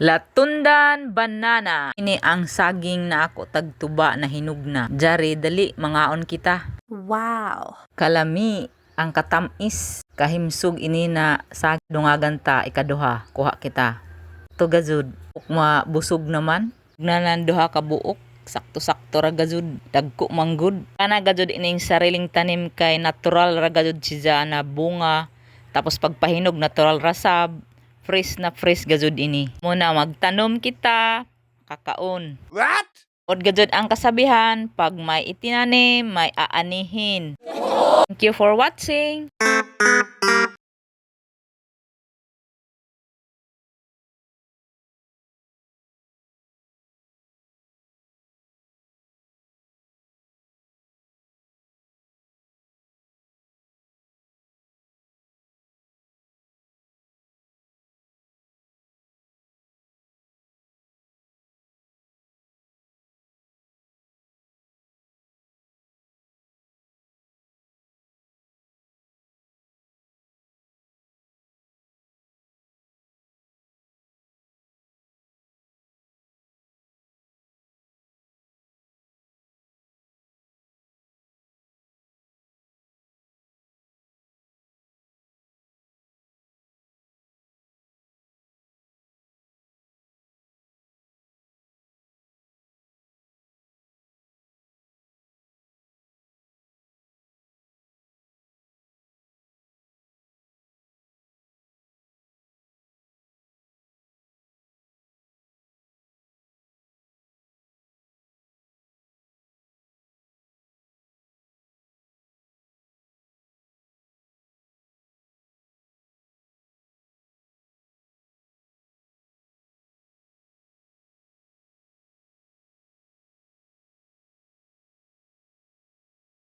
Latundan banana. Ini ang saging na ako tagtuba na hinugna. Jari dali mangaon kita. Wow! Kalami ang katamis. Kahimsog ini na saging dungagan ta ikaduha. Kuha kita. To gazud. Ukma busog naman. Nanan duha ka buok. Sakto-sakto ra gazud. Dagko manggod. Kana gazud ining sariling tanim kay natural ra gazud siya na bunga. Tapos pagpahinog natural rasab. Fresh na fresh gazud ini. Muna magtanom kita, kakaon. What? Od gazud ang kasabihan, pag may itinanim, may aanihin. Thank you for watching.